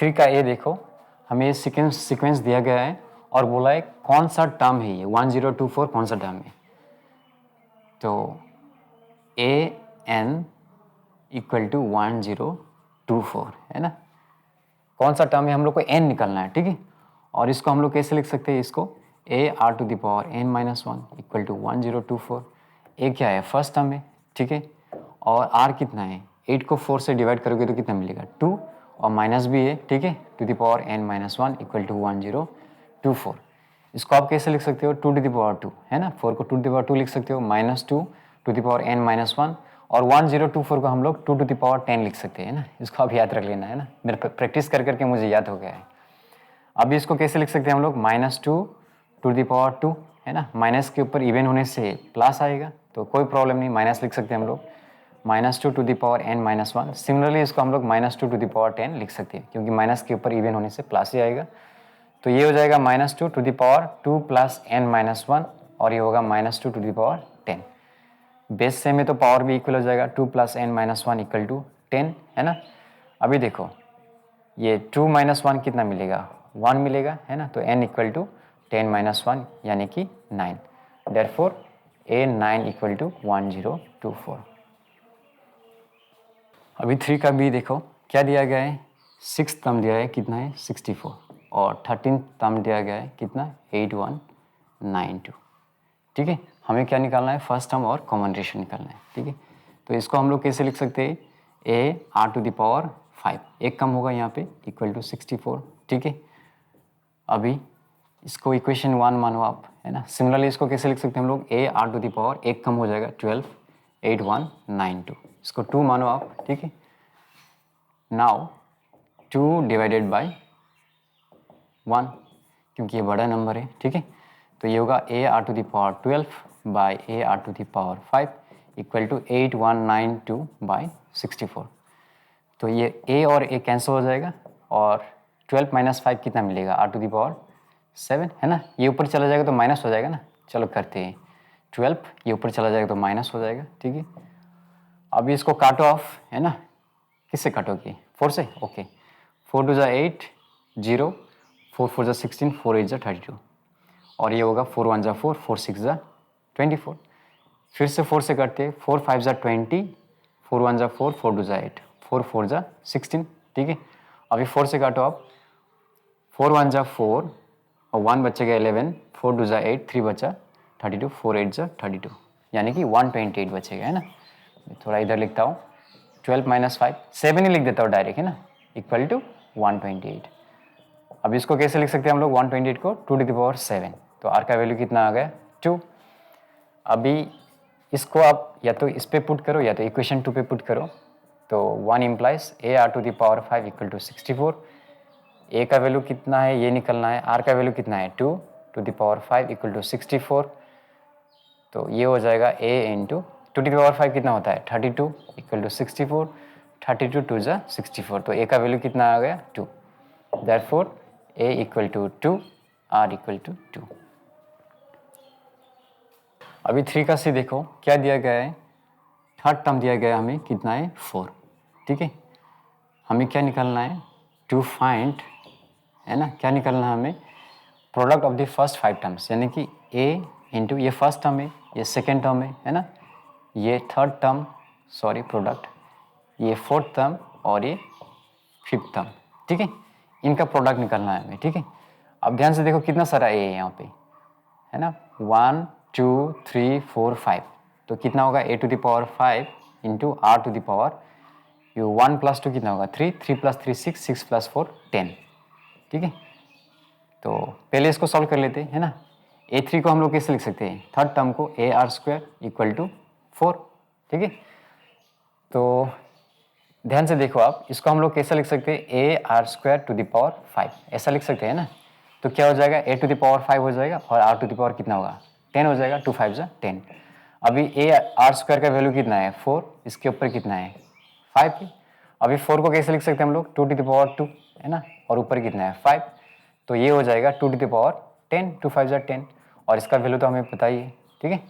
3 का ए देखो, हमें ये सीक्वेंस दिया गया है और बोला है कौन सा टर्म है ये 1024 कौन सा टर्म है। तो ए एन इक्वल टू 1024 है ना, कौन सा टर्म है हम लोग को एन निकालना है, ठीक है। और इसको हम लोग कैसे लिख सकते हैं, इसको a are to the power N minus 1 equal to 1024। A क्या है, फर्स्ट टर्म है, ठीक है। और आर कितना है, 8 को 4 से डिवाइड करोगे तो कितना मिलेगा 2, और माइनस भी है, ठीक है, to the power N minus 1 equal to 1024। इसको आप कैसे लिख सकते हो, 2 टू द पावर 2 है ना, 4 को 2 टू द पावर 2 लिख सकते हो, minus 2 to the power N minus 1, और 1024 को हम लोग 2 टू द पावर 10 लिख सकते हैं ना। इसको आप याद रख लेना है ना, मेरे प्रैक्टिस कर करके मुझे याद हो गया है। अभी इसको कैसे लिख सकते हैं हम लोग, माइनस 2 टू द पावर 2 है ना, माइनस के ऊपर इवन होने से प्लस आएगा तो कोई प्रॉब्लम नहीं, माइनस लिख सकते हैं हम लोग, minus 2 to the power N minus 1। Similarly इसको हम लोग माइनस 2 टू द पावर 10 लिख सकते हैं, क्योंकि माइनस के ऊपर इवन होने से प्लस ही आएगा। तो ये हो जाएगा minus 2 to the power 2 plus n minus 1, और ये होगा minus 2 to the power 10। Base same है तो पावर भी इक्वल हो जाएगा, 2 plus n minus 1 equal to 10 है ना। अभी देखो ये 2 माइनस 1 कितना मिलेगा, 1 मिलेगा है ना, तो n इक्वल टू 10 माइनस 1 यानी कि 9। Therefore a 9 equal to 1024। अभी 3 का बी देखो, क्या दिया गया है, 6th टर्म दिया है कितना है 64, और 13th टर्म दिया गया है कितना 8192, ठीक है। हमें क्या निकालना है, फर्स्ट टर्म और कॉमन रेशियो निकालना है, ठीक है। तो इसको हम लोग कैसे लिख सकते हैं, A R to the power 5, एक कम होगा यहाँ पे इक्वल टू 64, ठीक है। अभी इसको इक्वेशन 1 मानो आप है ना। सिमिलरली इसको कैसे लिख सकते हैं हम लोग, A R to the power एक कम हो जाएगा 12 8192, इसको 2 मानो आप, ठीक है। नाउ 2 डिवाइडेड बाय 1, क्योंकि ये बड़ा नंबर है, ठीक है। तो ये होगा a are to the power 12 by a are to the power 5 equal to 8192 by 64। तो ये a और a कैंसिल हो जाएगा, और 12 माइनस 5 कितना मिलेगा, आर टू द पावर 7 है ना। ये ऊपर चला जाएगा तो माइनस हो जाएगा ना, चलो करते हैं 12, ये ऊपर चला जाएगा तो माइनस हो जाएगा, ठीक है। अभी इसको काटो ऑफ है ना, किससे काटोगे, 4 से, ओके। 4 टू जा 8 0, 4 4 जा 16, 4 8 जा 32, और ये होगा 4 1 जा 4, 4 6 जा 24। फिर से 4 से करते हैं, 4 5 जा 20, 4 1 जा 4, 4 2 जा 8, 4 4 जा 16, ठीक है। अभी 4 से काटो आप, 4 1 जा 4 और 1 बचेगा 11, 4 2 जा 8, 3 बचा 32, 4 8 जा 32, यानी कि 128 बचेगा है ना। थोड़ा इधर लिखता हूँ, 12 माइनस 5, 7 ही लिख देता हूँ डायरेक्ट है ना, इक्वल टू 128। अब इसको कैसे लिख सकते हैं हम लोग, 128 को 2 टू द पावर 7, तो आर का वैल्यू कितना आ गया 2। अभी इसको आप या तो इस पे पुट करो या तो इक्वेशन 2 पे पुट करो, तो 1 implies a are to the power 5 equal to 64। A का वैल्यू कितना है ये निकलना है, आर का वैल्यू कितना है 2 to the power 5 equal to 64। तो ये हो जाएगा a into 2 to the power 5 कितना होता है 32 इक्वल टू 64, 32 2 जा 64, तो ए का वैल्यू कितना आ गया 2। Therefore a equal to 2, r equal to 2। अभी 3 का सी देखो, क्या दिया गया है, थर्ड टर्म दिया गया है हमें कितना है 4, ठीक है। हमें क्या निकालना है, टू फाइंड है ना, क्या निकालना है हमें, product of the first 5 terms, यानी कि ए इंटू ये फर्स्ट टर्म है, ये सेकेंड टर्म है ना, ये थर्ड टर्म, सॉरी प्रोडक्ट, ये फोर्थ टर्म और ये फिफ्थ टर्म, ठीक है। इनका प्रोडक्ट निकालना है हमें, ठीक है। अब ध्यान से देखो कितना सारा ए है यहाँ पे है ना, 1 2 3 4 5, तो कितना होगा a to the power 5 into are to the power, ये 1 प्लस 2 कितना होगा 3, 3 प्लस 3 6, 6 प्लस 4 10, ठीक है। तो पहले इसको सॉल्व कर लेते हैं है ना। A3 को हम लोग कैसे लिख सकते हैं, थर्ड टर्म को a are square equal to 4, ठीक है। तो ध्यान से देखो आप, इसको हम लोग कैसे लिख सकते हैं, A R square to the power 5, ऐसा लिख सकते हैं ना। तो क्या हो जाएगा, ए टू द पावर 5 हो जाएगा, और आर टू द पावर कितना होगा 10 हो जाएगा, 2 5 जा 10। अभी ए आर स्क्वायर का वैल्यू कितना है 4, इसके ऊपर कितना है 5 है। अभी 4 को कैसे लिख सकते हैं हम लोग, 2 टू द पावर 2 है ना, और ऊपर कितना है 5, तो ये हो जाएगा 2 टू द पावर 10, 2 5 जा 10, और इसका वैल्यू तो हमें पता ही है, ठीक है।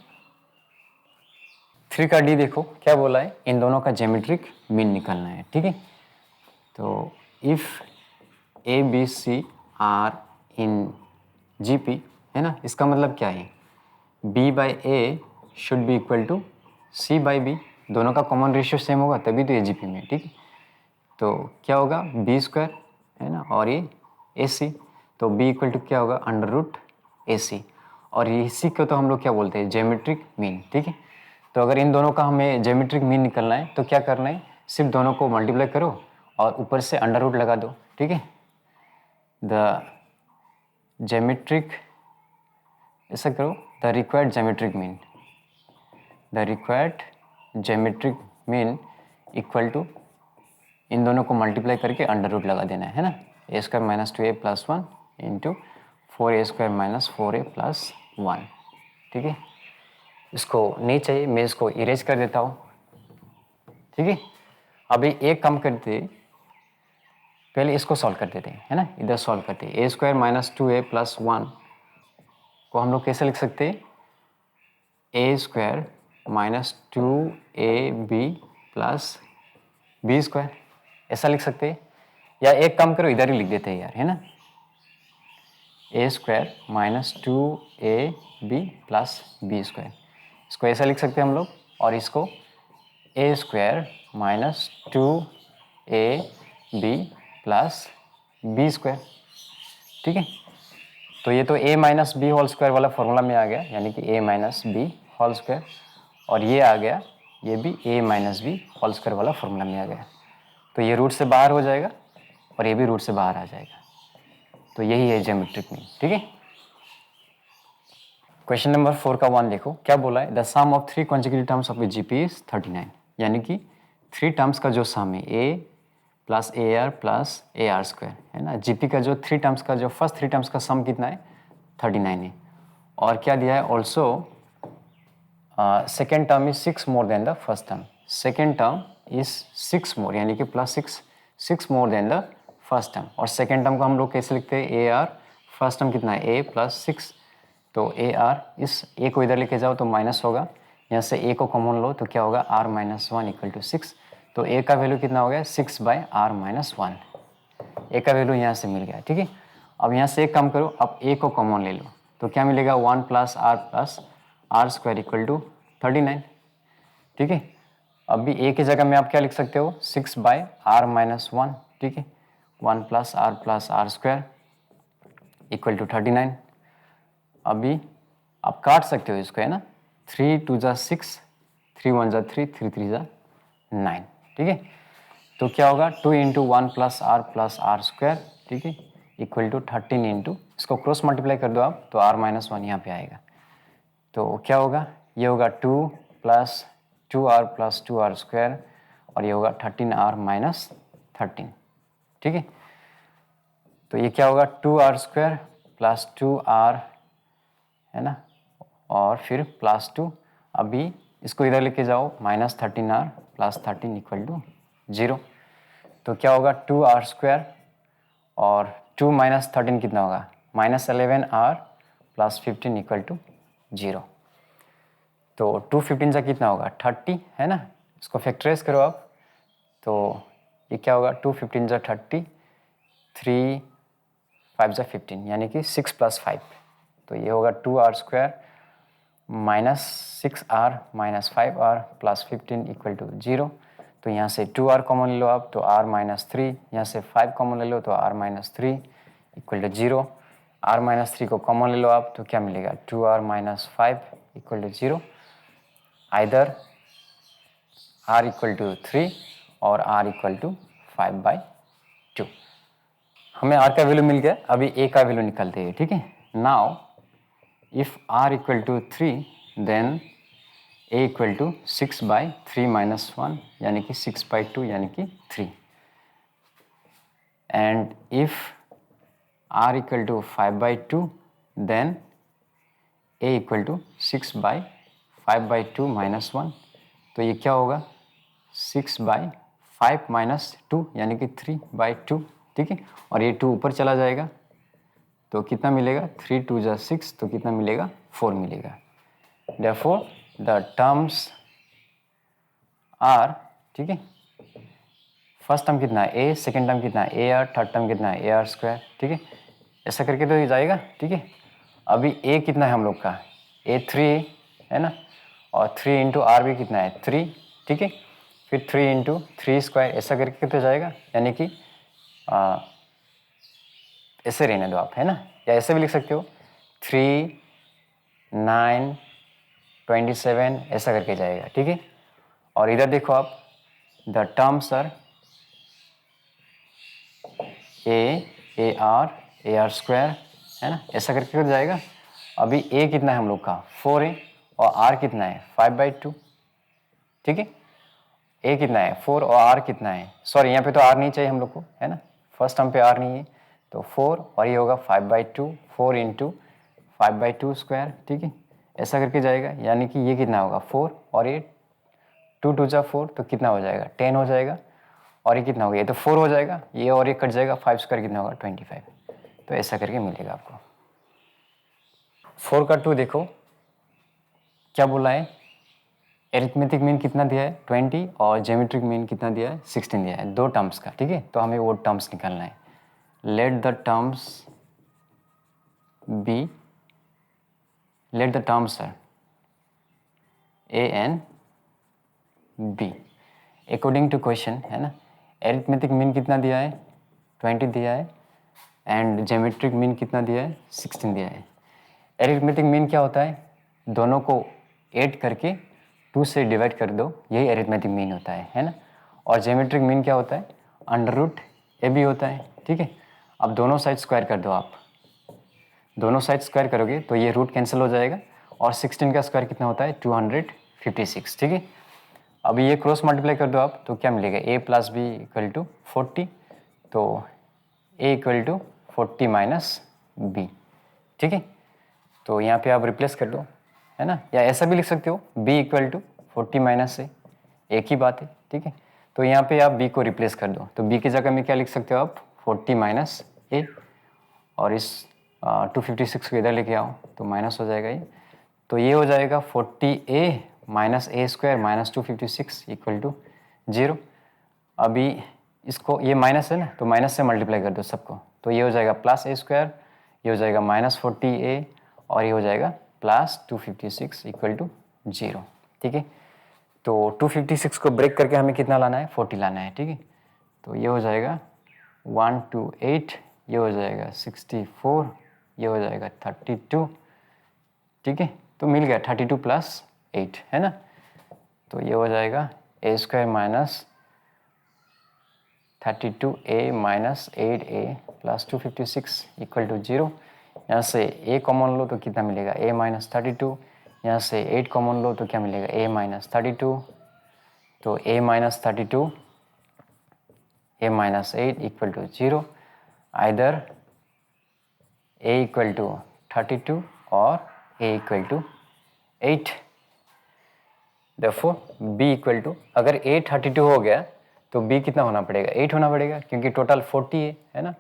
3 का डी देखो क्या बोला है, इन दोनों का ज्योमेट्रिक मीन निकालना है, ठीक है। तो if a b c are in GP, है ना। इसका मतलब क्या है, B by a should be equal to C by b, दोनों का कॉमन रेशियो सेम होगा तभी तो ये GP में, ठीक है। तो क्या होगा B² है ना, और ये AC, तो B इक्वल टू क्या होगा √AC, और इसी को तो हम लोग क्या बोलते हैं ज्योमेट्रिक मीन, ठीक है। तो अगर इन दोनों का हमें ज्योमेट्रिक मीन निकलना है तो क्या करना है, सिर्फ दोनों को मल्टीप्लाई करो और ऊपर से अंडर रूट लगा दो, ठीक है। द ज्योमेट्रिक, ऐसा करो, the required geometric mean equal to, इन दोनों को मल्टीप्लाई करके अंडर रूट लगा देना है ना। A² - 2a + 1 into 4a² - 4a + 1, ठीक है। इसको नहीं चाहिए, मैं इसको इरेज कर देता हूँ, ठीक है। अभी एक काम करते, पहले इसको सॉल्व कर देते हैं, है ना, इधर सॉल्व करते हैं। A² - 2a + 1 को हम लोग कैसे लिख सकते हैं, A² - 2ab + b², ऐसा लिख सकते हैं। या एक काम करो, इधर ही लिख देते हैं यार, है ना, A² - 2ab + b², इसको ऐसा लिख सकते हैं हम लोग, और इसको A² - 2ab + b², ठीक है। तो ये तो a - b² वाला फॉर्मूला में आ गया, यानी कि a - b², और ये आ गया, ये भी a - b² वाला फॉर्मूला में आ गया। तो ये रूट से बाहर हो जाएगा और ये भी रूट से बाहर आ जाएगा, तो यही है ज्योमेट्रिक मीन, ठीक है। क्वेश्चन नंबर 4 का 1 देखो, क्या बोला है, the sum of 3 consecutive terms of GP is 39, यानी कि 3 टर्म्स का जो सम है A + AR + AR², है ना। GP का जो 3 टर्म्स का, जो फर्स्ट 3 टर्म्स का सम कितना है 39 है, और क्या दिया है also second term is 6 more than the first term, second term is 6 मोर, यानी कि +6 more than the first term. और सेकेंड टर्म को हम लोग कैसे लिखते हैं, AR, फर्स्ट टर्म कितना है A + 6, तो AR, इस A को इधर लेके जाओ तो माइनस होगा, यहाँ से A को कॉमन लो तो क्या होगा R - 1 = 6, तो A का वैल्यू कितना हो गया 6/R - 1, A का वैल्यू यहाँ से मिल गया, ठीक है। अब यहाँ से एक काम करो, अब A को कॉमन ले लो तो क्या मिलेगा 1 + R + R² = 39, ठीक है। अभी A की जगह में आप क्या लिख सकते हो 6/R - 1, ठीक है, 1 + R + R² = 39। अभी आप काट सकते हो इसको, है ना, 3 × 2 = 6, 3 × 1 = 3, 3 × 3 = 9, ठीक है। तो क्या होगा 2 × 1 + R + R², ठीक है, = 13 इंटू, इसको क्रॉस मल्टीप्लाई कर दो आप तो R - 1 यहाँ पे आएगा, तो क्या होगा, ये होगा 2 + 2R + 2R², और ये होगा 13R - 13, ठीक है। तो ये क्या होगा 2R² + 2R, है ना, और फिर +2, अभी इसको इधर लेके जाओ -13R + 13 = 0, तो क्या होगा 2R² और 2 - 13 कितना होगा -11R + 15 = 0, तो 2 15 से कितना होगा 30, है ना, इसको फैक्टराइज करो आप, तो ये क्या होगा 2 15 से 30, 3 5 से 15, यानी कि 6 + 5, तो ये होगा 2R² - 6R - 5R + 15 = 0, तो यहाँ से 2R कॉमन ले लो आप तो R - 3, यहाँ से 5 कॉमन ले लो तो R - 3 = 0, R - 3 को कॉमन ले लो आप तो क्या मिलेगा 2R - 5 = 0, आइदर R = 3 और R = 5/2। हमें R का वैल्यू मिल गया, अभी A का वैल्यू निकालते हैं, ठीक है। Now if R = 3 then A = 6/3 - 1, यानी कि 6/2, यानी कि 3, and if R = 5/2 then A = 6/5/2 - 1, तो ये क्या होगा 6/5 - 2, यानी कि 3/2, ठीक है, और ये 2 ऊपर चला जाएगा तो कितना मिलेगा 3 × 2 = 6, तो कितना मिलेगा 4 मिलेगा। Therefore the terms are, ठीक है, फर्स्ट टर्म कितना है ए, सेकेंड टर्म कितना है ए आर, थर्ड टर्म कितना है ए आर स्क्वायर, ठीक है, ऐसा करके तो ये जाएगा, ठीक है। अभी ए कितना है हम लोग का, ए 3 है ना, और 3 इंटू आर भी कितना है 3, ठीक है, फिर 3 इंटू 3 स्क्वायर, ऐसा करके तो जाएगा, यानी कि ऐसे रहने दो आप, है ना, या ऐसे भी लिख सकते हो 3 9 27 ऐसा करके जाएगा, ठीक है। और इधर देखो आप, the terms are A are square, है ना, ऐसा करके तो जाएगा। अभी ए कितना है हम लोग का 4 है, और आर कितना है 5/2, ठीक है। ए कितना है 4 और आर कितना है, सॉरी यहाँ पे तो आर नहीं चाहिए हम लोग को, है ना, फर्स्ट टर्म पे आर नहीं है, तो 4 और ये होगा 5/2, 4 इंटू 5/2 स्क्वायर, ठीक है, ऐसा करके जाएगा। यानी कि ये कितना होगा 4 और ये 2 2 जा 4, तो कितना हो जाएगा 10 हो जाएगा, और ये कितना हो गया, ये तो 4 हो जाएगा, ये और ये कट जाएगा, 5 स्क्वायर कितना होगा 25, तो ऐसा करके मिलेगा आपको। 4 का 2 देखो क्या बोला है, एरिथमेटिक मीन कितना दिया है 20 और ज्योमेट्रिक मीन कितना दिया है 16 दिया है, दो टर्म्स का, ठीक है, तो हमें वो टर्म्स निकालना है। Let the terms be, let the terms are A and B according to question, है ना। एरिथमेटिक मीन कितना दिया है 20 दिया है, एंड ज्योमेट्रिक मीन कितना दिया है 16 दिया है। एरिथमेटिक मीन क्या होता है, दोनों को ऐड करके 2 से डिवाइड कर दो, यही एरिथमेटिक मीन होता है ना। और ज्योमेट्रिक मीन क्या होता है, अंडर रूट ए बी होता है, ठीक है। अब दोनों साइड स्क्वायर कर दो आप, दोनों साइड स्क्वायर करोगे तो ये रूट कैंसिल हो जाएगा, और 16 का स्क्वायर कितना होता है 256, ठीक है। अभी ये क्रॉस मल्टीप्लाई कर दो आप, तो क्या मिलेगा a plus B equal to 40, तो a equal to 40 minus B, ठीक है। तो यहाँ पे आप रिप्लेस कर दो, है ना, या ऐसा भी लिख सकते हो b इक्वल टू 40 माइनस ए, एक ही बात है, ठीक है। तो यहाँ पे आप b को रिप्लेस कर दो, तो b की जगह में क्या लिख सकते हो आप 40 माइनस ए, और इस 256 को इधर लेके आओ तो माइनस हो जाएगा ये, तो ये हो जाएगा 40a minus A square minus 256 equal to 0। अभी इसको, ये माइनस है ना, तो माइनस से मल्टीप्लाई कर दो सबको, तो ये हो जाएगा प्लस ए स्क्वायर, ये हो जाएगा माइनस 40a, और ये हो जाएगा प्लस 256 इक्वल टू 0, ठीक है। तो 256 को ब्रेक करके हमें कितना लाना है 40 लाना है, ठीक है। तो ये हो जाएगा 128, ये हो जाएगा 64, ये हो जाएगा 32, ठीक है। तो मिल गया 32 प्लस 8, है ना। तो ये हो जाएगा a square minus 32a minus 8a plus 256 equal to 0। यहाँ से a कॉमन लो तो कितना मिलेगा a माइनस 32, यहाँ से 8 कॉमन लो तो क्या मिलेगा a माइनस 32, तो a minus 32 a minus 8 equal to 0, either a equal to 32 और a equal to 8। Therefore b equal to, अगर a 32 हो गया तो b कितना होना पड़ेगा 8 होना पड़ेगा, क्योंकि टोटल 40 है ना।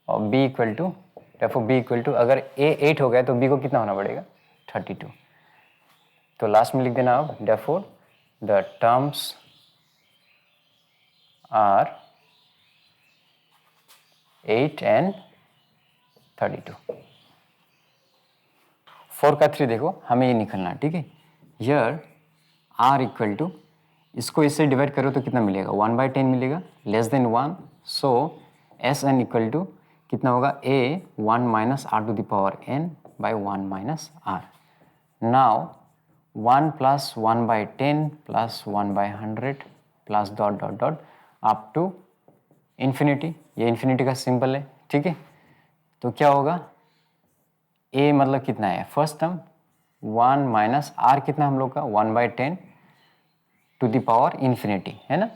और b equal to, therefore b equal to, अगर a 8 हो गया तो b को कितना होना पड़ेगा 32। तो लास्ट में लिख देना आप, therefore the terms are 8 and 32। 4 का 3 देखो, हमें ये निकलना, ठीक है। हियर r इक्वल टू, इसको इससे डिवाइड करो तो कितना मिलेगा 1/10 मिलेगा, less than 1, so S N equal to कितना होगा a 1 minus R to the power n by 1 minus R. Now 1 plus 1/10 plus 1/100 plus dot dot dot up to infinity, ये इन्फिनिटी का सिंबल है, ठीक है। तो क्या होगा a मतलब कितना है फर्स्ट टर्म 1 माइनस आर कितना हम लोग का 1/10 टू द पावर इन्फिनिटी, है ना,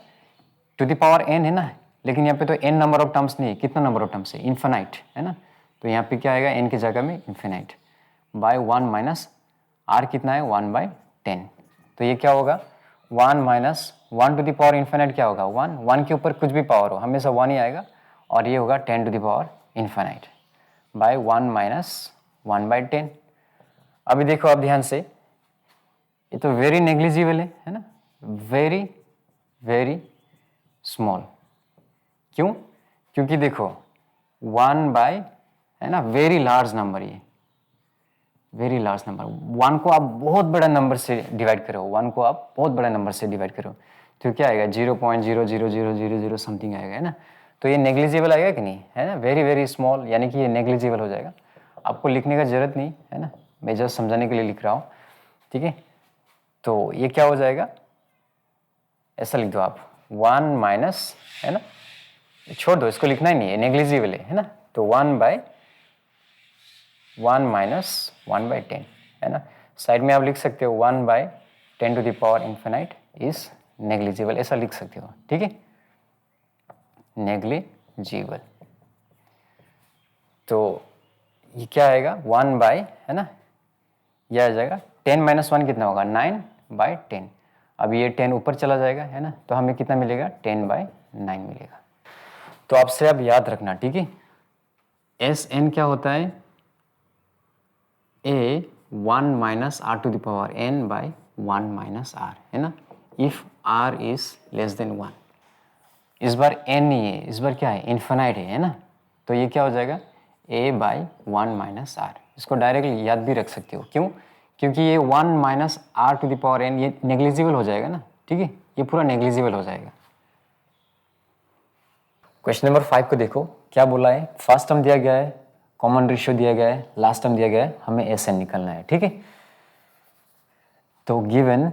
टू द पावर n है ना, लेकिन यहाँ पे तो n नंबर ऑफ टर्म्स नहीं है, कितना नंबर ऑफ टर्म्स है इन्फिनाइट, है ना। तो यहाँ पे क्या आएगा n की जगह में इन्फिनाइट बाय 1 माइनस r कितना है 1/10। तो ये क्या होगा 1 minus 1 to the power infinite क्या होगा 1, 1 के ऊपर कुछ भी पावर हो हमेशा 1 ही आएगा, और ये होगा 10 to the power infinite by 1 minus 1/10। अभी देखो आप ध्यान से, ये तो वेरी नेग्लिजिबल है ना, वेरी वेरी स्मॉल। क्यों? क्योंकि देखो 1 बाय, है ना, वेरी लार्ज नंबर, ये वेरी लार्ज नंबर। 1 को आप बहुत बड़ा नंबर से डिवाइड करो, 1 को आप बहुत बड़ा नंबर से डिवाइड करो तो क्या आएगा 0.00000 समथिंग आएगा, है ना। तो ये नेग्लिजिबल आएगा कि नहीं, है ना, वेरी वेरी स्मॉल, यानी कि ये नेग्लिजिबल हो जाएगा। आपको लिखने का जरूरत नहीं, है ना, मैं जस्ट समझाने के लिए लिख रहा हूँ, ठीक है। तो ये क्या हो जाएगा, ऐसा लिख दो आप 1 माइनस, है ना, छोड़ दो, इसको लिखना ही नहीं है, नेग्लिजिबल है ना। तो 1 माइनस 1/10, है ना। साइड में आप लिख सकते हो 1/10 to the power infinite is negligible, ऐसा लिख सकते हो, ठीक है, नेग्लिजिबल। तो ये क्या आएगा 1 बाय, है ना, यह आ जाएगा 10 माइनस 1 कितना होगा 9/10। अब ये 10 ऊपर चला जाएगा, है ना, तो हमें कितना मिलेगा 10/9 मिलेगा। तो आपसे अब याद रखना, ठीक है, एस एन क्या होता है, A 1 minus R to the power N by 1 minus R, है ना, if R is less than 1। इस बार एन नहीं है, इस बार क्या है, इन्फिनाइट है ना। तो ये क्या हो जाएगा ए बाय 1 माइनस आर। इसको डायरेक्टली याद भी रख सकते हो, क्यों? क्योंकि ये 1 minus R to the power N ये नेग्लिजिबल हो जाएगा ना, ठीक है, ये पूरा नेग्लिजिबल हो जाएगा। क्वेश्चन नंबर 5 को देखो, क्या बोला है, फर्स्ट टर्म दिया गया है, कॉमन रेशियो दिया गया है, लास्ट टर्म दिया गया है, हमें एस एन निकलना है, ठीक है। तो गिवन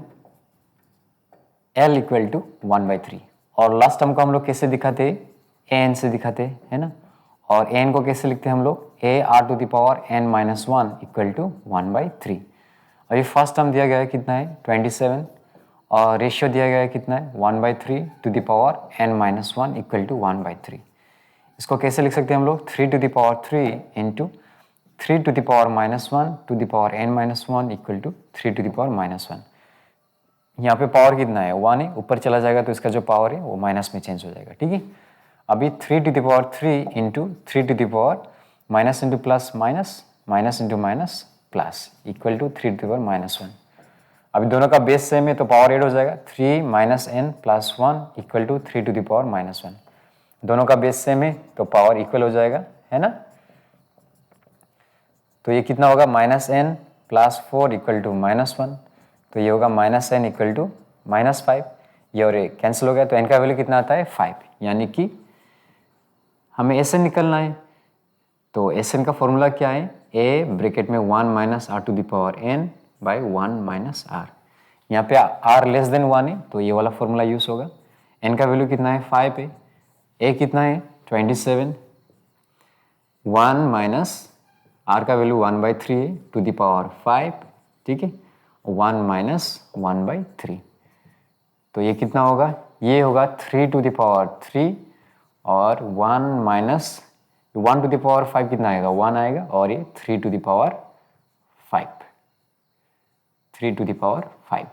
एल इक्वल टू 1/3, और लास्ट टर्म को हम लोग कैसे दिखाते, ए एन से दिखाते, है ना, और एन को कैसे लिखते हैं हम लोग, A R to the power N minus 1 equal to 1/3। अभी फर्स्ट टर्म दिया गया है कितना है 27, और रेशियो दिया गया है कितना है 1/3 to the power N minus 1 equal to 1/3। इसको कैसे लिख सकते हैं हम लोग, 3 to the power 3 into 3 to the power minus 1 to the power N minus 1 equal to 3 to the power minus 1। यहाँ पे पावर कितना है 1 है, ऊपर चला जाएगा तो इसका जो पावर है वो माइनस में चेंज हो जाएगा, ठीक है। अभी 3 to the power 3 into 3 to the power minus into plus minus, minus into minus plus equal to 3 to the power minus 1। अभी दोनों का बेस सेम है तो पावर ऐड हो जाएगा, 3 minus N plus 1 equal to 3 to the power minus 1। दोनों का base same है तो पावर इक्वल हो जाएगा, है ना। तो ये कितना होगा minus N plus 4 equal to minus 1, तो ये होगा minus N equal to minus 5। ये और ये कैंसिल हो गया, तो एन का वैल्यू कितना आता है 5, यानी कि हमें एस एन निकलना है। तो एस एन का फॉर्मूला क्या है, ए ब्रैकेट में 1 minus R to the power N by 1 minus R. यहाँ पे आर लेस देन 1 है तो ये वाला फॉर्मूला यूज होगा। एन का वैल्यू कितना है 5 है, ए कितना है 27, 1 माइनस आर का वैल्यू 1/3 है टू द पावर 5, ठीक है, 1 माइनस 1/3। तो ये कितना होगा, ये होगा 3 टू द पावर 3 और 1 माइनस 1 टू द पावर 5 कितना आएगा 1 आएगा, और ये 3 to the power 5, 3 to the power 5,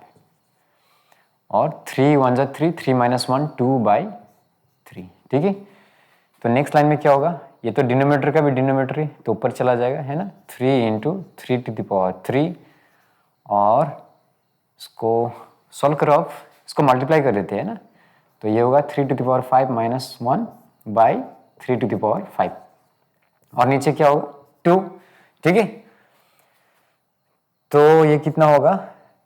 और 3 1 जा 3, 3 माइनस 1 2/3, ठीक है। तो नेक्स्ट लाइन में क्या होगा, ये तो डिनोमिनेटर का भी डिनोमिनेटर है तो ऊपर चला जाएगा, है ना, 3 इंटू 3 टू द पावर 3, और इसको सॉल्व करो आप, इसको मल्टीप्लाई कर देते हैं ना, तो ये होगा 3 to the power 5 minus 1 by 3 to the power 5, और नीचे क्या होगा 2, ठीक है। तो ये कितना होगा,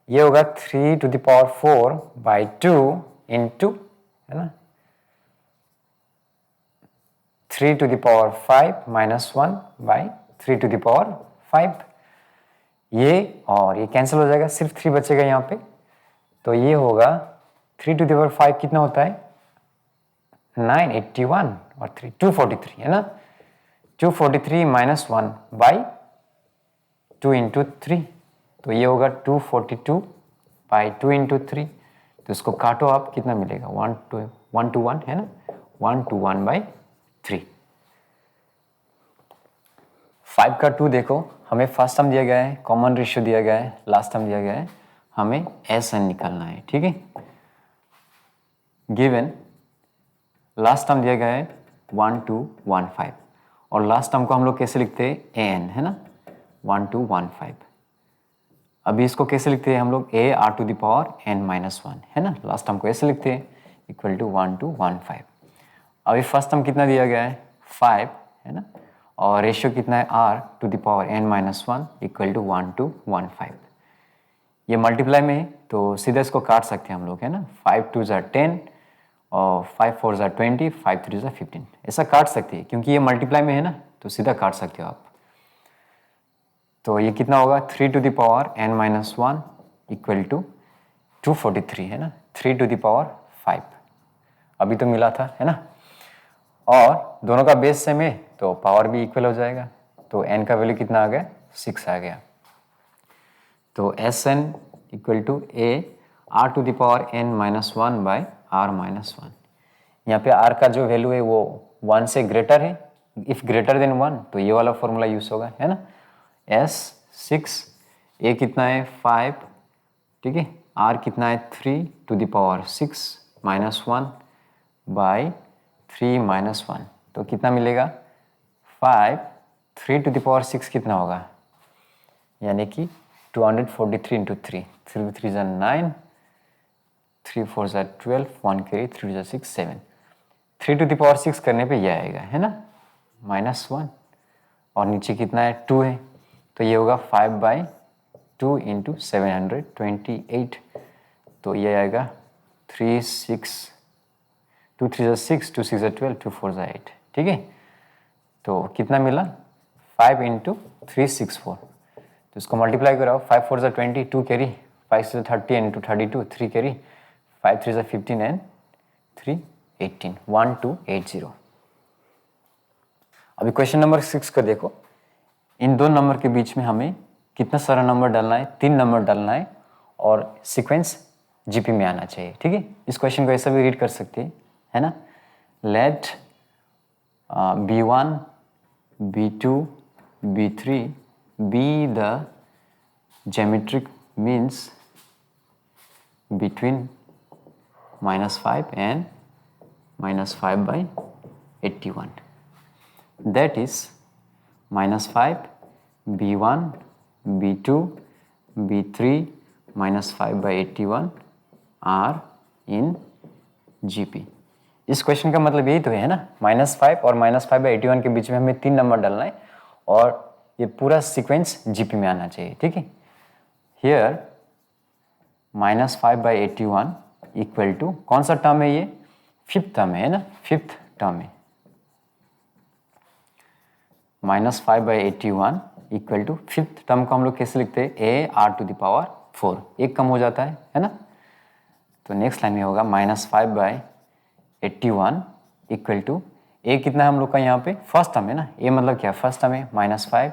ये होगा 3 to the power 4 by 2 into, है ना, 3 to the power 5 minus 1 by 3 to the power 5। ये और ये कैंसिल हो जाएगा, सिर्फ 3 बचेगा यहाँ पे, तो ये होगा 3 टू द पावर 5 कितना होता है 981 और 3 243, है ना, 243 माइनस 1 बाई 2 इंटू 3, तो ये होगा 242 बाई 2 इंटू 3। तो इसको काटो आप, कितना मिलेगा 1 to 1, है ना, 1 to 1/3। 5 का 2 देखो, हमें फर्स्ट टर्म दिया गया है, कॉमन रेशियो दिया गया है, लास्ट टर्म दिया गया है, हमें एस एन निकालना है, ठीक है। गिवन लास्ट टर्म दिया गया है 1 to 1 5, और लास्ट टर्म को हम लोग कैसे लिखते हैं ए एन, है ना, 1 to 1 5। अभी इसको कैसे लिखते हैं हम लोग, A R to the power N minus 1, है ना, लास्ट टर्म को ऐसे लिखते हैं इक्वल टू 1215। अभी फर्स्ट टर्म कितना दिया गया है 5 है ना, और रेशियो कितना है r to the power n-1 equal to 1215। ये मल्टीप्लाई में है तो सीधे इसको काट सकते हैं हम लोग है ना, 5 2 ज़ा 10 और 5 4 ज़ा 20, 5 3 ज़ा 15, ऐसा काट सकते हैं क्योंकि ये मल्टीप्लाई में है ना, तो सीधा काट सकते हो आप। तो ये कितना होगा 3 to the power n-1 equal to 243 है ना, 3 टू द पावर 5 अभी तो मिला था है ना, और दोनों का बेस सेम है तो पावर भी इक्वल हो जाएगा। तो n का वैल्यू कितना आ गया 6 आ गया। तो Sn equal to a r to the power n-1 by r-1। यहाँ पे r का जो वैल्यू है वो 1 से ग्रेटर है, इफ ग्रेटर देन 1 तो ये वाला फॉर्मूला यूज होगा है ना, S6, a कितना है 5, ठीक है, r कितना है 3 टू द पावर 6 -1 बाय 3 -1, तो कितना मिलेगा 5, 3 टू द पावर 6 कितना होगा, यानी कि 243 इंटू 3, 3 3 ज़ा 9, 3 4 ज़ा 12, 1 कैरी, 3 ज़ा 6 7, 3 टू द पावर 6 करने पे ये आएगा है ना -1, और नीचे कितना है 2 है, तो ये होगा 5/2 इंटू 728, तो ये आएगा 3 6, 2 3 ज़ा 6, 2 6 ज़ा 12, 2 4 ज़ा 8, ठीक है। तो कितना मिला 5 इंटू 364, तो इसको मल्टीप्लाई कराओ, 5 4 ज़ा 20, 2 कैरी, 5 6 ज़ा 30 इंटू 32, 3 कैरी, 5 3 ज़ा 15 एंड 3 18, 1280। अभी क्वेश्चन नंबर 6 का देखो, इन दो नंबर के बीच में हमें कितना सारा नंबर डालना है, 3 नंबर डालना है और सीक्वेंस जीपी में आना चाहिए, ठीक है। इस क्वेश्चन को ऐसा भी रीड कर सकते हैं है ना, late B1 B2 B3 be the geometric means between -5 and -5/81, that is -5 B1 B2 B3 -5/81 are in GP। इस क्वेश्चन का मतलब यही तो है ना, -5 और -5/81 के बीच में हमें 3 नंबर डालना है और ये पूरा सीक्वेंस जीपी में आना चाहिए, ठीक है। हियर -5/81 इक्वल टू कौन सा टर्म है, ये 5th टर्म है ना, 5th टर्म है। -5/81 इक्वल टू 5th टर्म को हम लोग कैसे लिखते हैं, AR टू द पावर 4, एक कम हो जाता है ना। तो नेक्स्ट लाइन में होगा -5/81 इक्वल टू ए कितना है हम लोग का यहाँ पे फर्स्ट टर्म है ना, ए मतलब क्या फर्स्ट टर्म है -5,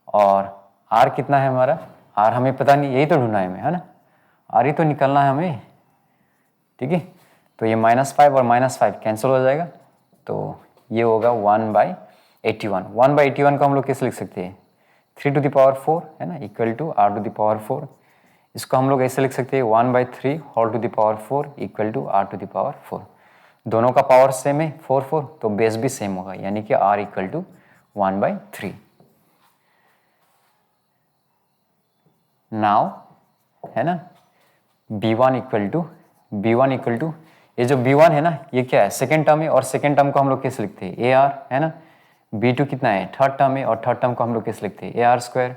और आर कितना है हमारा, आर हमें पता नहीं, यही तो ढूंढना है हमें है ना, आर ही तो निकलना है हमें, ठीक है। तो ये -5 और -5 कैंसिल हो जाएगा, तो ये होगा 1/81। 1/81 को हम लोग कैसे लिख सकते हैं, 3 टू द पावर 4 है ना, equal to r to the power 4। इसको हम लोग ऐसे लिख सकते हैं 1/3 whole to the power 4 equal to r to the power 4। दोनों का पावर सेम है 4 4, तो बेस भी सेम होगा, यानी कि r इक्वल टू 1/3। नाउ है ना B1 इक्वल टू ये जो B1 है ना, ये क्या है सेकेंड टर्म है, और सेकेंड टर्म को हम लोग कैसे लिखते हैं AR है ना। B2 कितना है थर्ड टर्म है, और थर्ड टर्म को हम लोग कैसे लिखते हैं AR²।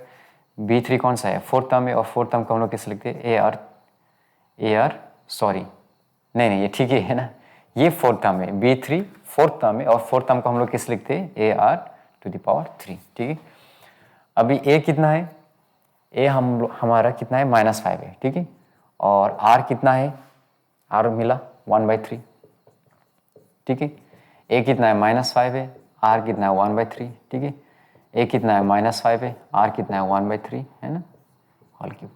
B3 कौन सा है फोर्थ टर्म है, और फोर्थ टर्म को हम लोग कैसे लिखते हैं AR सॉरी नहीं ये ठीक है ना, ये फोर्थ टर्म है, B3 फोर्थ टर्म है, और फोर्थ टर्म को हम लोग कैसे लिखते हैं AR टू द पावर 3, ठीक है। अभी A कितना है, A हमारा कितना है -5 है, ठीक है, और R कितना है, R मिला 1/3, ठीक है। A कितना है -5 है, R कितना है 1/3, ठीक है। A कितना है -5 है, R कितना है 1/3 है ना, होल क्यूब।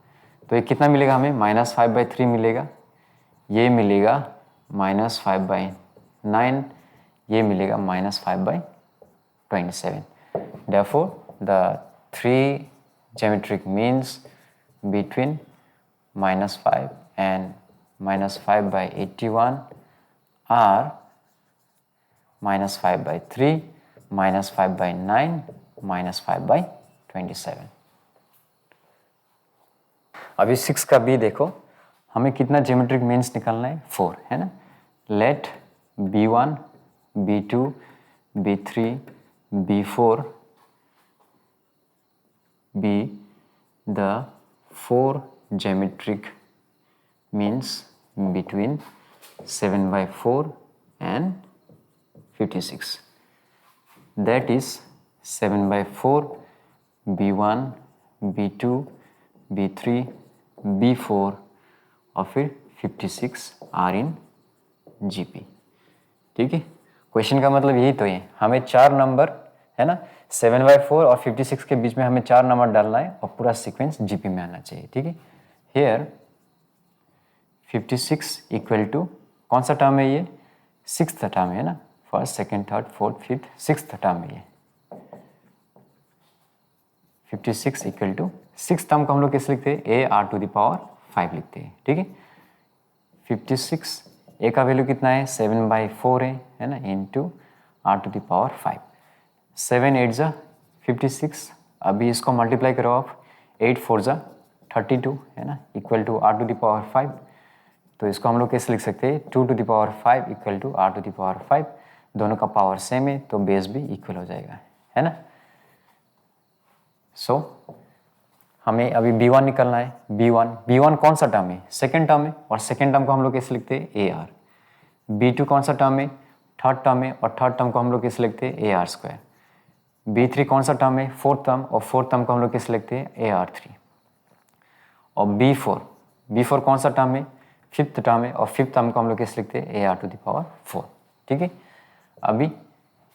तो ये कितना मिलेगा हमें -5/3 मिलेगा, ये मिलेगा -5/9, ये मिलेगा -5/27। Therefore the 3 geometric means between -5 and -5/81 are -5/3, -5/9, -5/27। अभी 6 का बी देखो, हमें कितना ज्योमेट्रिक मीन्स निकालना है 4 है ना। let B1, B2, B3, B4 be the 4 geometric means between 7/4 and 56. That is 7/4, B1, B2, B3, B4 और फिर 56 आर इन GP. ठीक है, क्वेश्चन का मतलब यही तो है, हमें 4 नंबर है ना, 7/4 और 56 के बीच में हमें 4 नंबर डालना है और पूरा सीक्वेंस GP में आना चाहिए. ठीक है, हेयर 56 इक्वल टू कौन सा टर्म है ये, 6th टर्म है ना, first second third fourth fifth 6th term है ये. 56 इक्वल टू 6th टर्म को हम लोग कैसे लिखते हैं, AR⁵ लिखते हैं. ठीक है, 56 ए का वैल्यू कितना है, 7/4 है ना, इंटू R⁵. 7 8 जा 56. अभी इसको मल्टीप्लाई करो आप, 8 4 जा 32 है ना, इक्वल टू R⁵. तो इसको हम लोग कैसे लिख सकते हैं, 2⁵ इक्वल टू R⁵. दोनों का पावर सेम है तो बेस भी इक्वल हो जाएगा, है ना. सो हमें अभी B1 निकलना है. B1 कौन सा टर्म है, सेकेंड टर्म है, और सेकेंड टर्म को हम लोग कैसे लिखते हैं, AR. B2 कौन सा टर्म है, थर्ड टर्म है, और थर्ड टर्म को हम लोग कैसे लिखते हैं, AR². B3 कौन सा टर्म है, फोर्थ टर्म, और फोर्थ टर्म को हम लोग कैसे लिखते हैं, AR3. और B4 कौन सा टर्म है, फिफ्थ टर्म है, और फिफ्थ टर्म को हम लोग कैसे लिखते हैं, AR⁴. ठीक है, अभी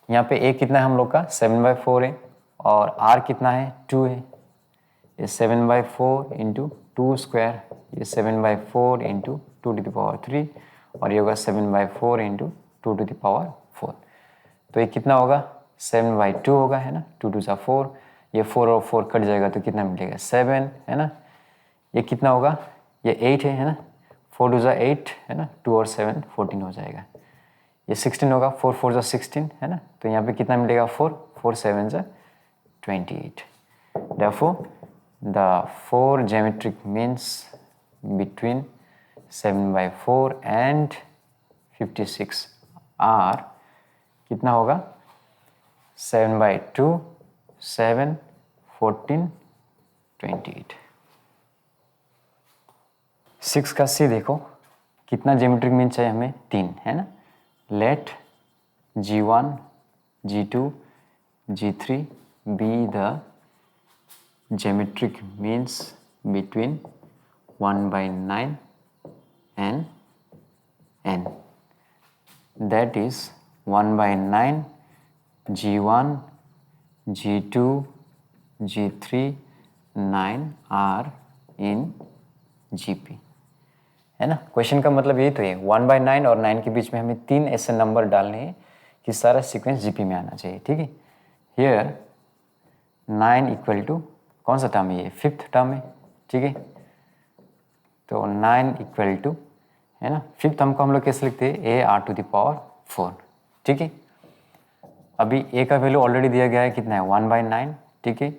यहाँ पे A कितना है हम लोग का, 7/4 है, और R कितना है, 2 है. ये 7/4 इंटू 2², ये 7/4 इंटू 2⁵, और ये होगा 7/4 इंटू 2⁴. तो ये कितना होगा, 7/2 होगा, है ना, 2 2 4, ये 4 और 4 कट जाएगा तो कितना मिलेगा, 7 है ना. ये कितना होगा, ये 8 है ना, 4 2 8 है ना, 2 और 7 14 हो जाएगा. ये 16 होगा, 4 4 16 है ना, तो यहाँ पे कितना मिलेगा, 4 4 7 28. Therefore, the 4 geometric means between 7/4 and 56 are कितना होगा, 7/2, 7, 14, 28. 6 का C देखो, कितना geometric mean चाहिए हमें, 3 है ना. Let G1, G2, G3 be the geometric means between 1/9 and n. That is 1/9 G1, G2, G3, 9 are in GP, है ना. क्वेश्चन का मतलब यही तो है, 1/9 और 9 के बीच में हमें 3 ऐसे नंबर डालने हैं कि सारा सीक्वेंस GP में आना चाहिए. ठीक है, हियर 9 इक्वल टू कौन सा टर्म है, ये फिफ्थ टर्म है. ठीक है, तो 9 इक्वल टू है ना, फिफ्थ टर्म को हम लोग कैसे लिखते हैं, AR⁴. ठीक है, अभी A का वैल्यू ऑलरेडी दिया गया है, कितना है, 1/9. ठीक है,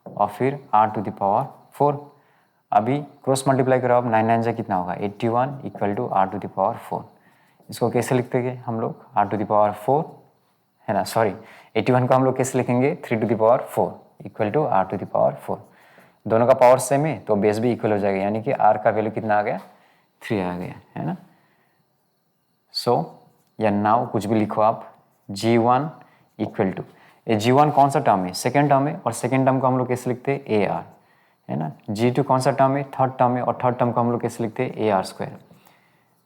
और फिर R⁴. अभी क्रॉस मल्टीप्लाई करो आप, 9 9 से कितना होगा, 81 इक्वल टू R⁴. इसको कैसे लिखते हैं हम लोग, R⁴ है ना, सॉरी 81 को हम लोग कैसे लिखेंगे, 3⁴ इक्वल टू R⁴. दोनों का पावर सेम है तो बेस भी इक्वल हो जाएगा, यानी कि R का वैल्यू कितना आ गया, 3 आ गया, है ना. सो या नाउ कुछ भी लिखो आप, G1 इक्वल टू, ये G1 कौन सा टर्म है, सेकेंड टर्म है, और सेकेंड टर्म को हम लोग कैसे लिखते हैं, AR है ना. G2 कौन सा टर्म है, थर्ड टर्म है, और थर्ड टर्म को हम लोग कैसे लिखते हैं, AR².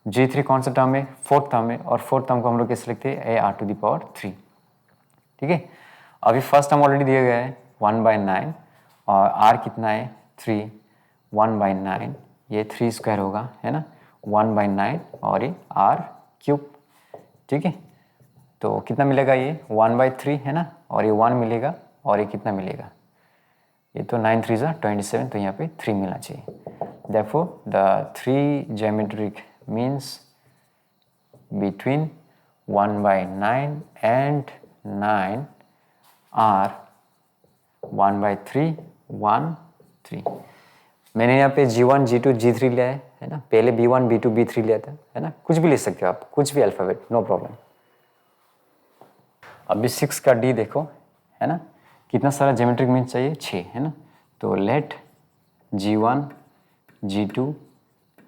G3 कौन सा टर्म है, फोर्थ टर्म है, और फोर्थ टर्म को हम लोग कैसे लिखते हैं, AR⁴. ठीक है, अभी फर्स्ट टर्म ऑलरेडी दिया गया है 1/9, और R कितना है, 3, 1/9, ये 3² होगा, है ना, 1/9 और ये R⁵. ठीक है, तो कितना मिलेगा, ये 1/3 है ना, और ये 1 मिलेगा, और ये कितना मिलेगा, ये तो 9 3 27, तो यहाँ पे 3 मिलना चाहिए. Therefore, the 3 geometric means between 1/9 and 9 are 1/3, 1, 3. मैंने यहाँ पे G1, G2, G3 लिया है ना, पहले B1 B2 B3 लिया था, है ना, कुछ भी ले सकते हो आप, कुछ भी अल्फ़ाबेट, नो प्रॉब्लम। अभी 6 का D देखो, है ना, कितना सारा ज्योमेट्रिक मीन्स चाहिए, 6, है ना, तो late G1 G2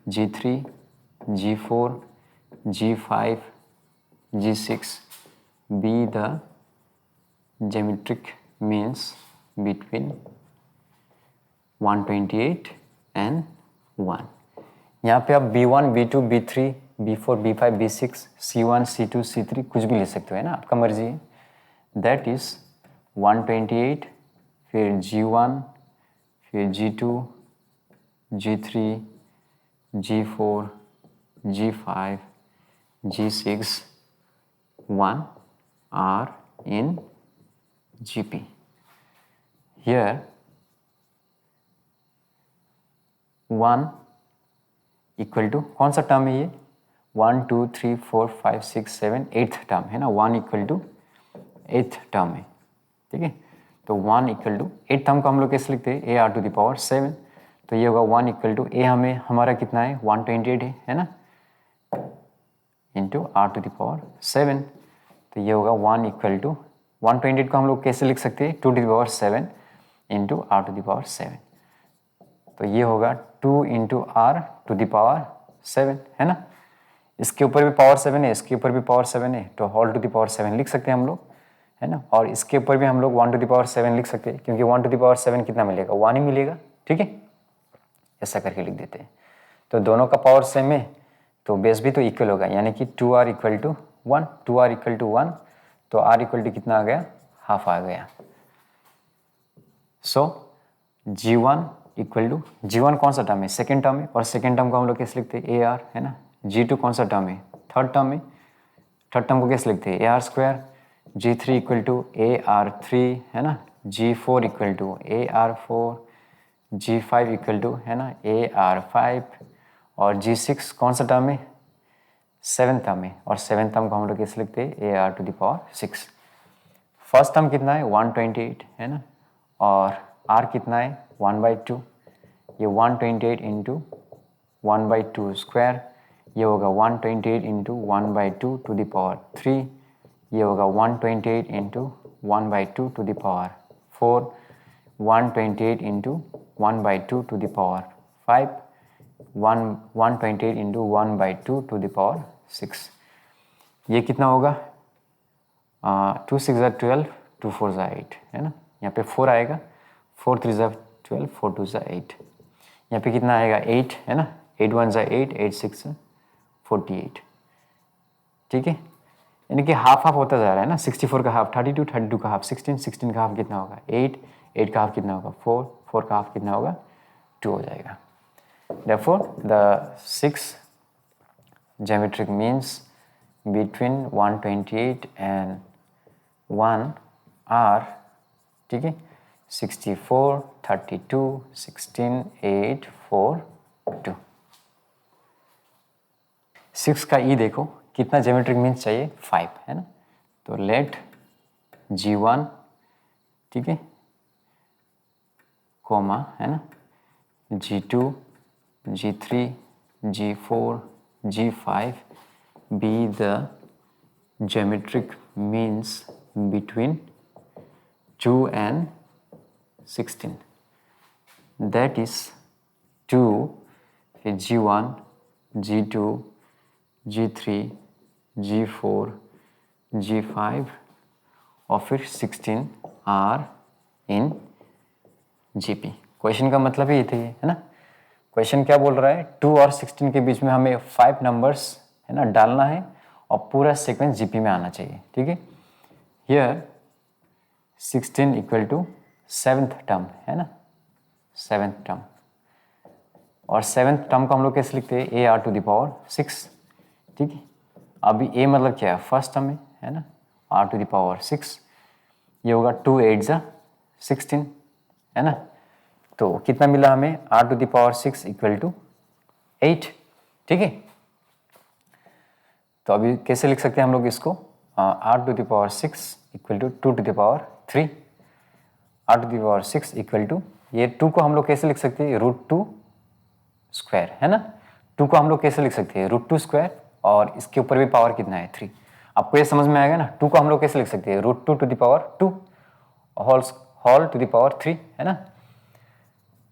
G3 G4 G5 G6 be the geometric means between 128 and 1। यहाँ पे आप B1 B2 B3 B4 B5 B6 C1 C2 C3 कुछ भी ले सकते हो, है ना, आपका मर्जी है। दैट इज 128, फिर G1, फिर G2 G3 G4 G5 G6 1 are in GP। Here 1 equal to कौन सा टर्म है ये, 1 2 3 4 5 6 7 8th टर्म है ना, 1 इक्वल टू 8th टर्म है, ठीक है। तो 1 इक्वल टू 8th टर्म को हम लोग कैसे लिखते हैं, A R to the power 7, तो ये होगा 1 इक्वल टू ए हमें हमारा कितना है 128 है ना, into are to the power 7, तो ये होगा 1 इक्वल टू 128 को हम लोग कैसे लिख सकते हैं 2 to the power 7 into are to the power 7, तो ये होगा 2 into are to the power 7, है ना। इसके ऊपर भी पावर 7 है, इसके ऊपर भी पावर 7 है, तो होल टू द पावर 7 लिख सकते हैं हम लोग, है ना। और इसके ऊपर भी हम लोग 1 टू द पावर 7 लिख सकते हैं, क्योंकि 1 टू द पावर 7 कितना मिलेगा, 1 ही मिलेगा, ठीक है। ऐसा करके लिख देते हैं। तो दोनों का पावर सेम है, तो बेस भी तो इक्वल होगा, यानी कि 2r equal to 1, 2r equal to 1, तो r इक्वल टू कितना आ गया, हाफ आ गया। सो G1 इक्वल टू, G1 कौन सा टर्म है, सेकेंड टर्म है, और सेकेंड टर्म को हम लोग कैसे लिखते हैं, AR, है ना। G2 कौन सा टर्म है, थर्ड टर्म है, थर्ड टर्म को कैसे लिखते हैं, AR square. G3 equal to AR3, है ना। G4 equal to AR4, G5 equal to, है ना, AR5, और G6 कौन सा टर्म है, सेवन टर्म है, और सेवन टर्म को हम लोग कैसे लिखते हैं, AR to the power 6। First term कितना है 128, है ना, और R कितना है 1/2, ये 128 इंटू 1/2 स्क्वायर, ये होगा 128 इंटू 1/2 टू द पावर 3, ये होगा 128 into 1/2 to the power 4, 128 into 1/2 to the power 5, 128 into 1/2 to the power 6। ये कितना होगा, 2 6 12, 2 4 8, है ना, यहाँ पे 4 आएगा, 4 3 12, 4 2 8, यहाँ पे कितना आएगा 8, है ना, 8 1 8, 8 6 48, ठीक है। यानी कि हाफ हाफ होता जा रहा है ना, 64 का हाफ 32, 32 का हाफ 16, 16 का हाफ कितना होगा 8, 8 का हाफ कितना होगा 4, 4 का हाफ कितना होगा 2 हो जाएगा। Therefore, the 6 geometric means between 128 and 1 are, ठीक है, 64, 32, 16, 8, 4, 2। 6 का ई देखो कितना ज्योमेट्रिक मीन्स चाहिए 5, है ना, तो लेट G1, ठीक है, कोमा, है ना, G2 G3 G4 G5 be the geometric means between 2 and 16, that is 2 G1 G2 G3 G4 G5 और फिर 16 are in GP। क्वेश्चन का मतलब ही ये थे, है ना। क्वेश्चन क्या बोल रहा है, 2 और 16 के बीच में हमें 5 नंबर्स, है ना, डालना है और पूरा सीक्वेंस जीपी में आना चाहिए, ठीक है। Here 16 equal to 7th term, है ना, 7th टर्म, और 7th टर्म को हम लोग कैसे लिखते हैं, AR टू द पावर 6, ठीक है। अभी A मतलब क्या है, फर्स्ट टर्म है ना, R टू द पावर 6, ये होगा 2 8 16, है ना, तो कितना मिला हमें, R to the power 6 equal to 8, ठीक है। तो अभी कैसे लिख सकते हैं हम लोग इसको, R to the power 6 equal to 2 to the power 3, R to the power 6 equal to, ये 2 को हम लोग कैसे लिख सकते हैं, √2 स्क्वायर, है ना, 2 को हम लोग कैसे लिख सकते हैं, √2² और इसके ऊपर भी पावर कितना है 3। आपको ये समझ में आएगा ना। 2 को हम लोग कैसे लिख सकते हैं, √2 2 होल टू द पावर 3 है ना।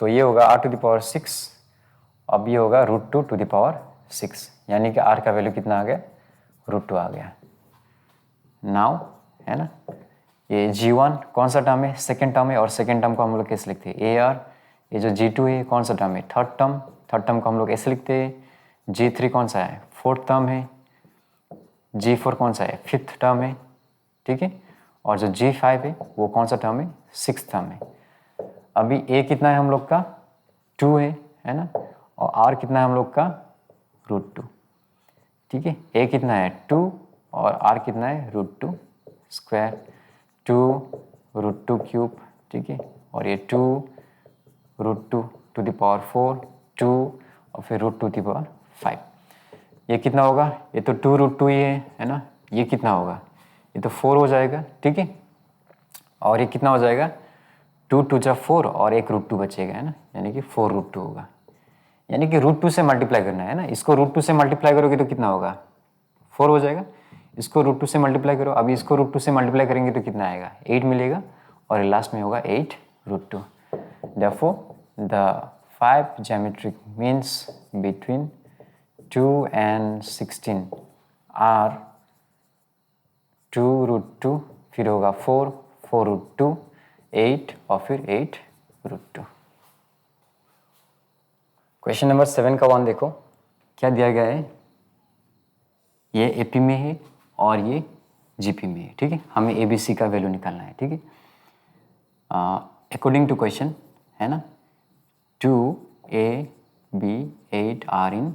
तो ये होगा r⁶, अब ये होगा √2 यानी कि r का वैल्यू कितना आ गया, √2 आ गया। नाउ है ना, ये G1 कौन सा टर्म है, सेकेंड टर्म है, और सेकेंड टर्म को हम लोग कैसे लिखते हैं AR। ये जो G2 है कौन सा टर्म है, थर्ड टर्म को हम लोग ऐसे लिखते हैं। G3 कौन सा है, फोर्थ टर्म है। G4 कौन सा है, फिफ्थ टर्म है, ठीक है। और जो G5 है वो कौन सा टर्म है, सिक्स्थ टर्म है। अभी A कितना है हम लोग का, 2 है ना, और R कितना है हम लोग का, √2, ठीक है। A कितना है 2 और R कितना है √2², 2√2³, ठीक है। और ये 2√2⁴, 2 और फिर √2⁵। ये कितना होगा, ये तो 2√2 ही है ना। ये कितना होगा, ये तो 4 हो जाएगा, ठीक है। और ये कितना हो जाएगा, 2 2 जा 4 और एक √2 बचेगा, है ना, यानी कि 4√2 होगा। यानी कि √2 से मल्टीप्लाई करना है ना। इसको √2 से मल्टीप्लाई करोगे तो कितना होगा, 4 हो जाएगा। इसको √2 से मल्टीप्लाई करो, अभी इसको √2 से मल्टीप्लाई करेंगे तो कितना आएगा, 8 मिलेगा, और लास्ट में होगा 8√2। Therefore, the 5 geometric means between 2 and 16 are 2√2, फिर होगा 4, 4√2, 8 और फिर 8√2। क्वेश्चन नंबर 7 का 1 देखो, क्या दिया गया है। ये AP में है और ये GP में है, ठीक है। हमें ABC का वैल्यू निकालना है, ठीक है। अकॉर्डिंग टू क्वेश्चन है ना, 2A B 8 are in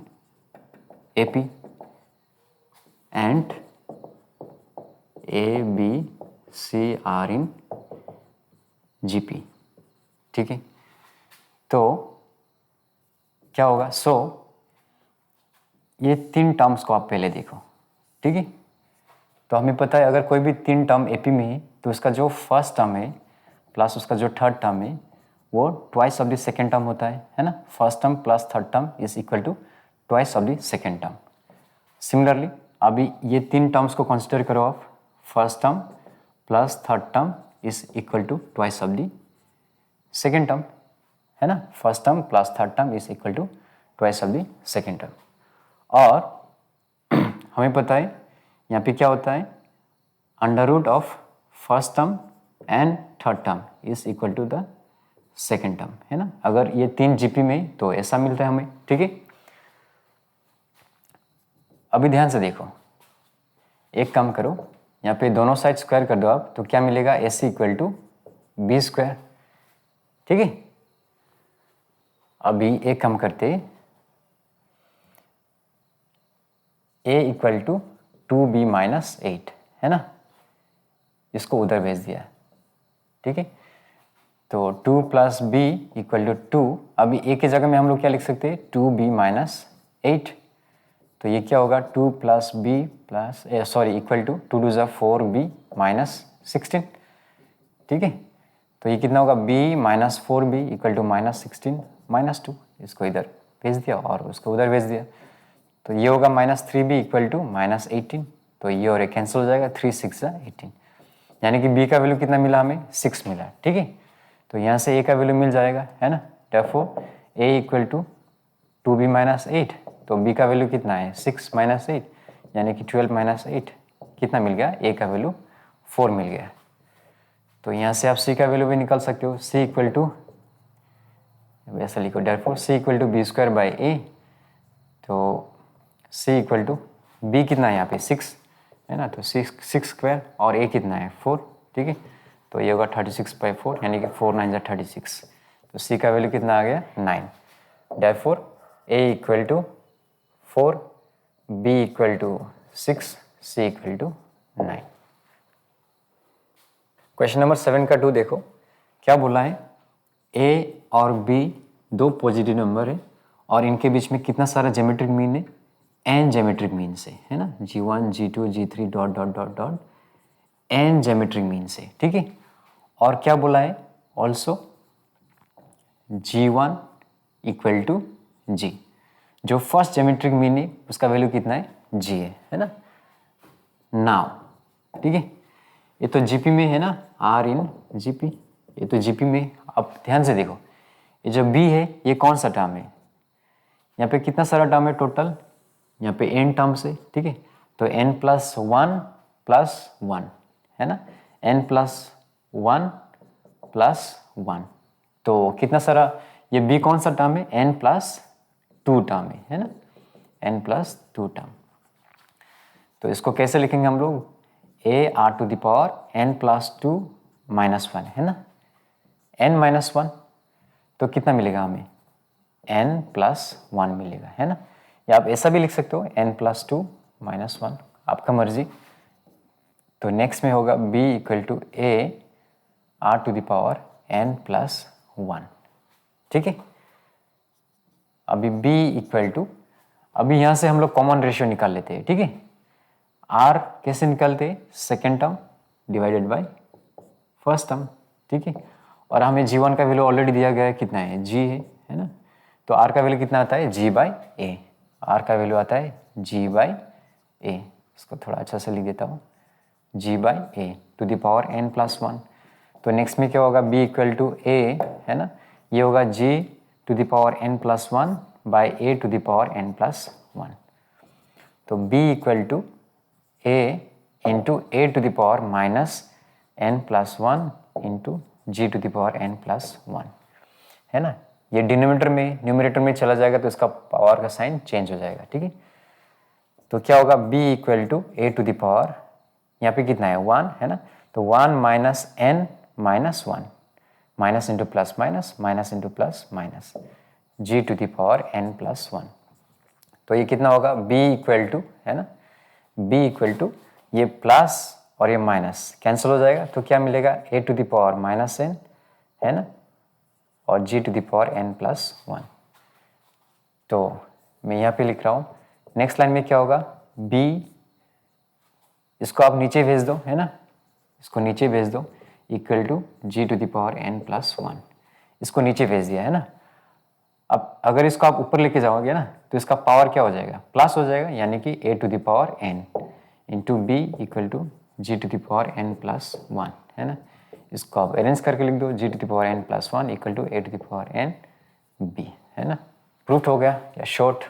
AP and A B C are in GP, ठीक है। तो क्या होगा, ये 3 टर्म्स को आप पहले देखो, ठीक है। तो हमें पता है अगर कोई भी 3 टर्म AP में है तो उसका जो फर्स्ट टर्म है प्लस उसका जो थर्ड टर्म है वो twice of the second term होता है ना। First term plus third term is equal to twice of the second term. Similarly अभी ये 3 टर्म्स को कंसिडर करो आप, first term plus third term is equal to twice of the second term, है ना। First term plus third term is equal to twice of the second term. और हमें पता है यहाँ पे क्या होता है, under root of first term and third term is equal to the second term, है ना। अगर ये 3 GP में तो ऐसा मिलता है हमें, ठीक है। अभी ध्यान से देखो, एक काम करो, यहाँ पे दोनों साइड स्क्वायर कर दो आप, तो क्या मिलेगा, AC इक्वल टू B², ठीक है। अभी एक काम करते, A इक्वल टू 2B - 8, है ना, इसको उधर भेज दिया, ठीक है। तो 2 + B इक्वल टू 2, अभी A की जगह में हम लोग क्या लिख सकते हैं, 2B - 8। तो ये क्या होगा, 2 + B इक्वल टू 2 2 = 4B - 16, ठीक है। तो ये कितना होगा, B - 4B इक्वल टू -16 - 2, इसको इधर भेज दिया और उसको उधर भेज दिया। तो ये होगा -3B इक्वल टू -18, तो ये और ये कैंसिल हो जाएगा, 3 6 18, यानी कि B का वैल्यू कितना मिला हमें, 6 मिला, ठीक है। तो यहाँ से A का वैल्यू मिल जाएगा, है ना। Therefore A equal to 2B - 8, तो B का वैल्यू कितना है, 6 - 8, यानी कि 12 - 8 कितना मिल गया, A का वैल्यू 4 मिल गया। तो यहाँ से आप C का वैल्यू भी निकाल सकते हो, C इक्वल टू, वैसा लिखो, Therefore C equal to B² A, तो C इक्वल टू B कितना है यहाँ पे 6, है ना, तो 6² और A कितना है 4, ठीक है। तो ये होगा 36/4, यानी कि 4 9 = 36, तो C का वैल्यू कितना आ गया, 9। Therefore A equal to 4, B equal to 6, C equal to 9। Question number 7 का 2 देखो, क्या बोला है, A और B 2 पॉजिटिव नंबर है और इनके बीच में कितना सारा ज्योमेट्रिक मीन है, n ज्योमेट्रिक मीन से, है ना, G1 G2 G3 ... n geometric mean से, ठीक है। और क्या बोला है, also G1 equal to G, जो फर्स्ट ज्योमेट्रिक मीन है उसका वैल्यू कितना है, जी है ना। नाउ ठीक है, ये तो जीपी में है ना, आर इन जीपी, ये तो जीपी में। अब ध्यान से देखो, ये जो बी है ये कौन सा टर्म है, यहाँ पे कितना सारा टर्म है टोटल, यहाँ पे n टर्म्स है, ठीक है। तो n प्लस वन है ना, n प्लस वन, तो कितना सारा, ये b कौन सा टर्म है, n प्लस टू टर्म है ना, n प्लस टू टर्म। तो इसको कैसे लिखेंगे हम लोग, a r to the power n plus two minus one है ना, n माइनस वन, तो कितना मिलेगा हमें, n प्लस वन मिलेगा है ना। या आप ऐसा भी लिख सकते हो n plus two minus one, आपका मर्जी। तो नेक्स्ट में होगा b equal to a r to the power n plus one, ठीक है। अभी b इक्वल टू, अभी यहाँ से हम लोग कॉमन रेशियो निकाल लेते हैं, ठीक है। r कैसे निकालते हैं, second term divided by first term, ठीक है। और हमें g1 का वैल्यू ऑलरेडी दिया गया है, कितना है, g है ना। तो r का वैल्यू कितना आता है, g बाई ए, r का वैल्यू आता है g बाई ए। इसको थोड़ा अच्छा से लिख देता हूँ, g by A to the power n plus one. तो नेक्स्ट में क्या होगा, b इक्वल टू a है ना, ये होगा g to the power n plus one by A to the power n plus one. तो b equal to a into A to the power minus n plus one into G to the power n plus one है ना। ये denominator में numerator में चला जाएगा तो इसका पावर का साइन चेंज हो जाएगा, ठीक है। तो क्या होगा, b equal to A to the power, यहाँ पे कितना है, वन है ना, तो one minus n minus one, minus into plus minus, minus into plus minus, G to the power n plus one. तो ये कितना होगा, b इक्वल टू है ना, b इक्वल टू ये प्लस और ये माइनस कैंसिल हो जाएगा, तो क्या मिलेगा, a to the power minus n है ना, और g to the power n plus one. तो मैं यहाँ पे लिख रहा हूँ, नेक्स्ट लाइन में क्या होगा, b, इसको आप नीचे भेज दो है ना, इसको नीचे भेज दो, equal to g to the power n plus one, इसको नीचे भेज दिया है ना। अब अगर इसको आप ऊपर लेके जाओगे ना तो इसका पावर क्या हो जाएगा, प्लस हो जाएगा, यानी कि a to the power n into b equal to g to the power n plus one है ना। इसको आप अरेंज करके लिख दो, g to the power n plus one equal to A to the power n b है ना। Proof हो गया या शॉर्ट